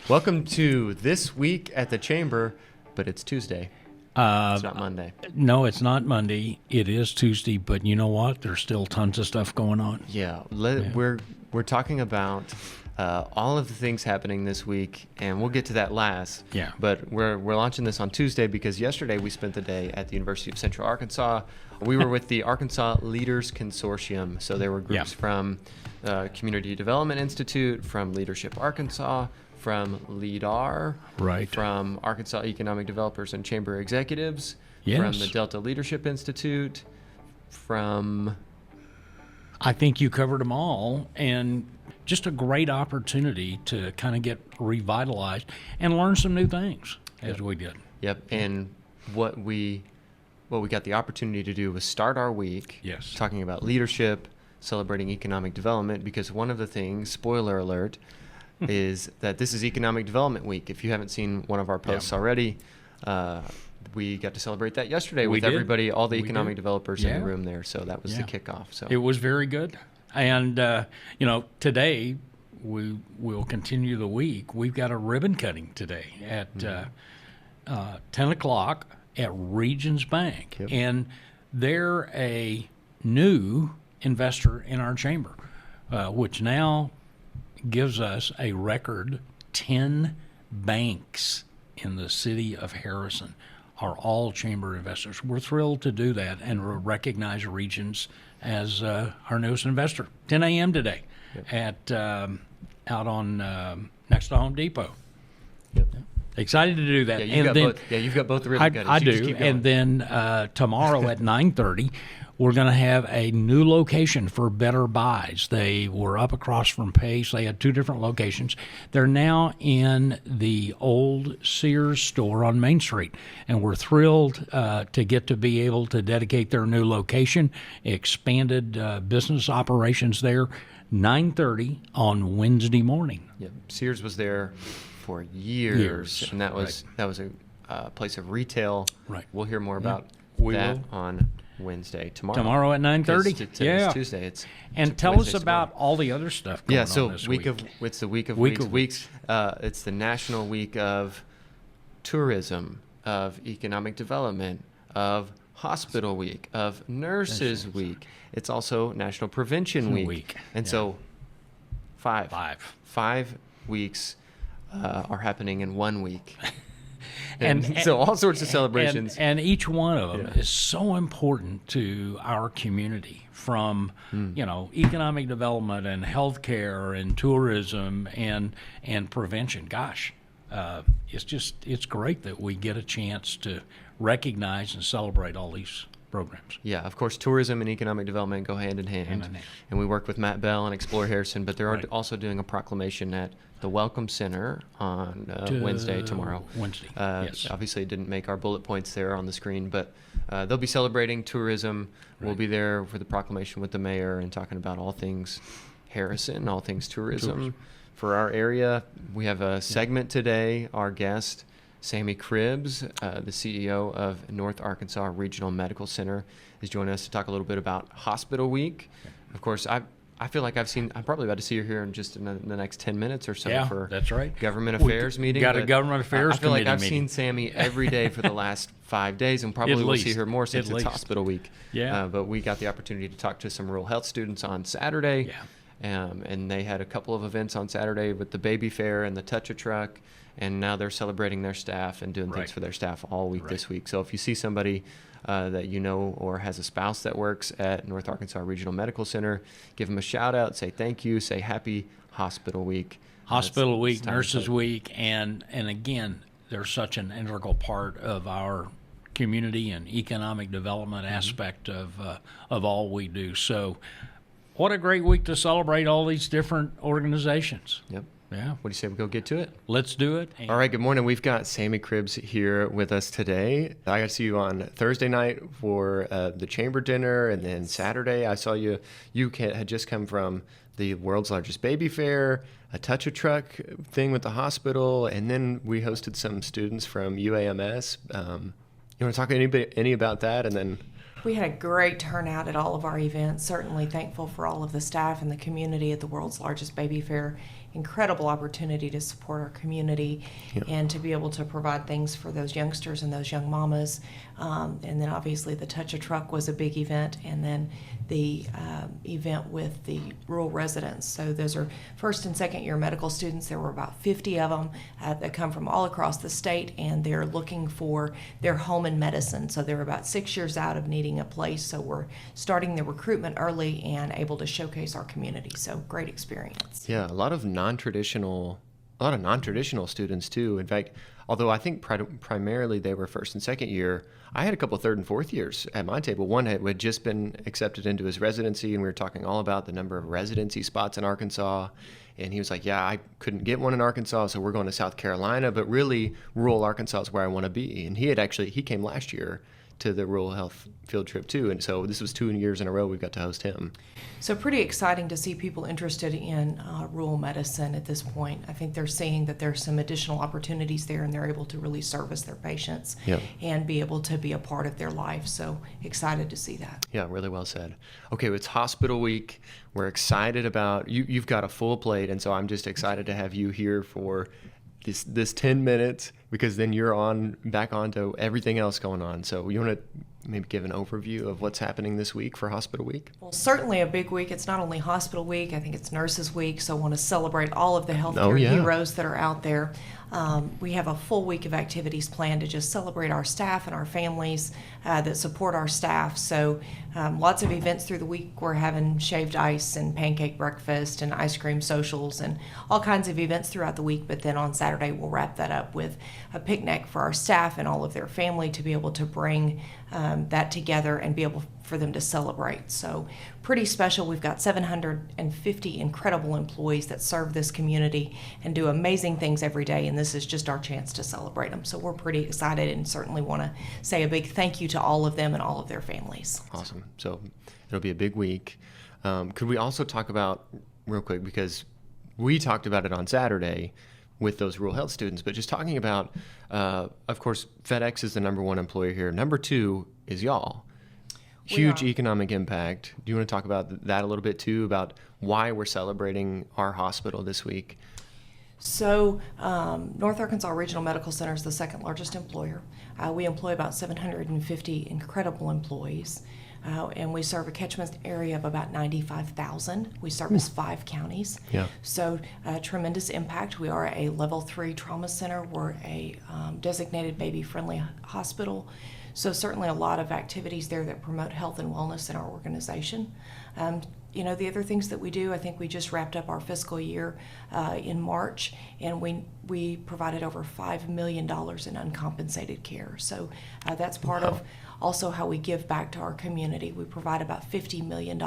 Welcome to This Week at the Chamber, but it's Tuesday. It's not Monday. No, it's not Monday. It is Tuesday, but you know what? There's still tons of stuff going on. Yeah, we're talking about all of the things happening this week, and we'll get to that last. Yeah. But we're launching this on Tuesday because yesterday we spent the day at the University of Central Arkansas. We were with the Arkansas Leaders Consortium, so there were groups from Community Development Institute, from Leadership Arkansas, from LEADAR, right, from Arkansas Economic Developers and Chamber Executives, yes, from the Delta Leadership Institute, from... I think you covered them all, and just a great opportunity to kind of get revitalized and learn some new things as we did. Yep, and what we got the opportunity to do was start our week talking about leadership, celebrating economic development, because one of the things, spoiler alert, is that this is Economic Development Week. If you haven't seen one of our posts already, we got to celebrate that yesterday with everybody, all the economic developers in the room there. So that was the kickoff. So it was very good. And, today we will continue the week. We've got a ribbon cutting today at 10 o'clock at Regions Bank. Yep. And they're a new investor in our chamber, which now gives us a record 10 banks in the city of Harrison are all chamber investors. We're thrilled to do that and recognize Regions as our newest investor. 10 a.m. today at out on next to Home Depot. Yep. Excited to do that. Yeah, you've got both the ribbon cuttings. I do. And then tomorrow at 9:30, we're going to have a new location for Better Buys. They were up across from Pace. They had two different locations. They're now in the old Sears store on Main Street, and we're thrilled to get to be able to dedicate their new location, expanded business operations there, 9:30 on Wednesday morning. Yep. Sears was there for years. And that was a place of retail. Right. We'll hear more about on Wednesday, tomorrow at 9:30. It's Tuesday. Tell us about all the other stuff going on this week. It's the week of weeks. It's the National Week of Tourism, of Economic Development, of Hospital Week, of Nurses Week. It's also National Prevention Week. And so five weeks are happening in 1 week. And so all sorts of celebrations. And each one of them is so important to our community, from, economic development and healthcare and tourism and prevention. Gosh, it's great that we get a chance to recognize and celebrate all these programs. Yeah, of course, tourism and economic development go hand in hand. And we work with Matt Bell and Explore Harrison, but they're also doing a proclamation at the Welcome Center on Wednesday, tomorrow. Yes. Obviously, it didn't make our bullet points there on the screen, but they'll be celebrating tourism. Right. We'll be there for the proclamation with the mayor and talking about all things Harrison, all things tourism for our area. We have a segment today. Our guest, Sammie Cribbs, the CEO of North Arkansas Regional Medical Center, is joining us to talk a little bit about Hospital Week. Of course, I feel like I'm probably about to see her here in just in the next 10 minutes or so for that's right. Government Affairs meeting. Got a Government Affairs Committee. I feel like I've meeting. seen Sammie every day for the last 5 days, and probably will see her more since it's Hospital Week. Yeah. But we got the opportunity to talk to some rural health students on Saturday. Yeah. And they had a couple of events on Saturday with the baby fair and the Touch-A-Truck, and now they're celebrating their staff and doing things for their staff all week this week. So if you see somebody that you know or has a spouse that works at North Arkansas Regional Medical Center, give them a shout out, say thank you, say happy Hospital Week. Hospital Week, Nurses Week, and again, they're such an integral part of our community and economic development aspect of all we do. So what a great week to celebrate all these different organizations. Yep. Yeah. What do you say we go get to it? Let's do it. All right, good morning. We've got Sammie Cribbs here with us today. I got to see you on Thursday night for the chamber dinner, and then Saturday I saw you. You had just come from the world's largest baby fair, a Touch-A-Truck thing with the hospital, and then we hosted some students from UAMS. You want to talk any about that, and then... We had a great turnout at all of our events. Certainly thankful for all of the staff and the community at the world's largest baby fair incredible opportunity to support our community and to be able to provide things for those youngsters and those young mamas. And then obviously the Touch a Truck was a big event, and then the event with the rural residents. So those are first and second year medical students. There were about 50 of them that come from all across the state, and they're looking for their home in medicine. So they're about 6 years out of needing a place. So we're starting the recruitment early and able to showcase our community. So great experience. Yeah, a lot of non-traditional students too. In fact, although I think primarily they were first and second year, I had a couple third and fourth years at my table. One had just been accepted into his residency, and we were talking all about the number of residency spots in Arkansas. And he was like, yeah, I couldn't get one in Arkansas, so we're going to South Carolina, but really rural Arkansas is where I want to be. And he came last year to the rural health field trip too, and so this was 2 years in a row we've got to host him. So pretty exciting to see people interested in rural medicine at this point. I think they're seeing that there's some additional opportunities there, and they're able to really service their patients and be able to be a part of their life. So excited to see that. Yeah, really well said. Okay, well, it's hospital week. We're excited about you've got a full plate, and so I'm just excited to have you here for this 10 minutes, because then you're back onto everything else going on. So you want to maybe give an overview of what's happening this week for Hospital Week? Well, certainly a big week. It's not only Hospital Week, I think it's Nurses Week, so I want to celebrate all of the healthcare heroes that are out there. We have a full week of activities planned to just celebrate our staff and our families that support our staff. So lots of events through the week. We're having shaved ice and pancake breakfast and ice cream socials and all kinds of events throughout the week. But then on Saturday, we'll wrap that up with a picnic for our staff and all of their family to be able to bring that together and be able for them to celebrate. So pretty special. We've got 750 incredible employees that serve this community and do amazing things every day, and this is just our chance to celebrate them. So we're pretty excited and certainly want to say a big thank you to all of them and all of their families. Awesome. So it'll be a big week. Could we also talk about, real quick, because we talked about it on Saturday with those rural health students, but just talking about, of course, FedEx is the number one employer here. Number two is y'all. Huge economic impact. Do you want to talk about that a little bit too, about why we're celebrating our hospital this week? So North Arkansas Regional Medical Center is the second largest employer. We employ about 750 incredible employees, and we serve a catchment area of about 95,000. We service 5 counties. Yeah. So tremendous impact. We are a level 3 trauma center. We're a designated baby-friendly hospital. So certainly a lot of activities there that promote health and wellness in our organization. The other things that we do, I think we just wrapped up our fiscal year in March, and we provided over $5 million in uncompensated care. So that's part of also how we give back to our community. We provide about $50 million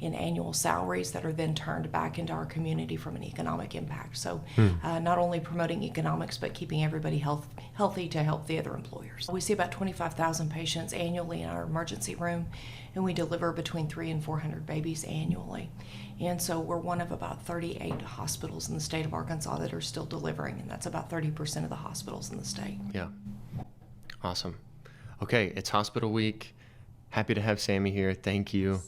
in annual salaries that are then turned back into our community from an economic impact. So not only promoting economics, but keeping everybody healthy to help the other employers. We see about 25,000 patients annually in our emergency room, and we deliver between 300 and 400 babies annually. And so we're one of about 38 hospitals in the state of Arkansas that are still delivering, and that's about 30% of the hospitals in the state. Yeah. Awesome. Okay, it's Hospital Week. Happy to have Sammie here. Thank you.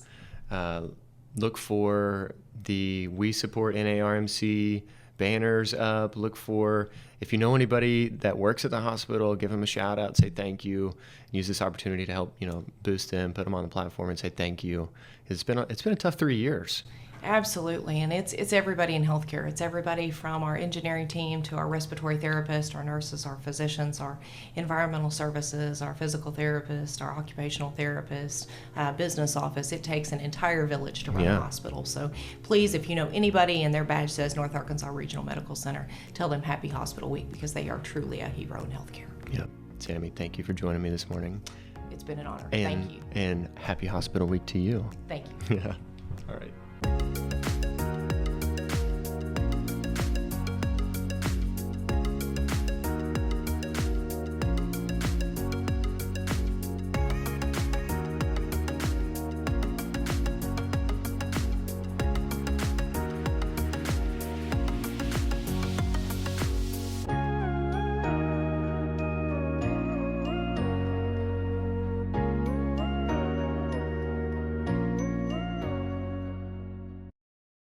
Look for the We Support NARMC banners up. Look for, if you know anybody that works at the hospital, give them a shout out, say thank you. Use this opportunity to help, boost them, put them on the platform and say thank you. It's been a tough 3 years. Absolutely, and it's everybody in healthcare. It's everybody from our engineering team to our respiratory therapists, our nurses, our physicians, our environmental services, our physical therapists, our occupational therapists, business office. It takes an entire village to run a hospital. So please, if you know anybody and their badge says North Arkansas Regional Medical Center, tell them Happy Hospital Week, because they are truly a hero in healthcare. Yeah, Sammie, thank you for joining me this morning. It's been an honor. And, thank you. And Happy Hospital Week to you. Thank you. Yeah. All right.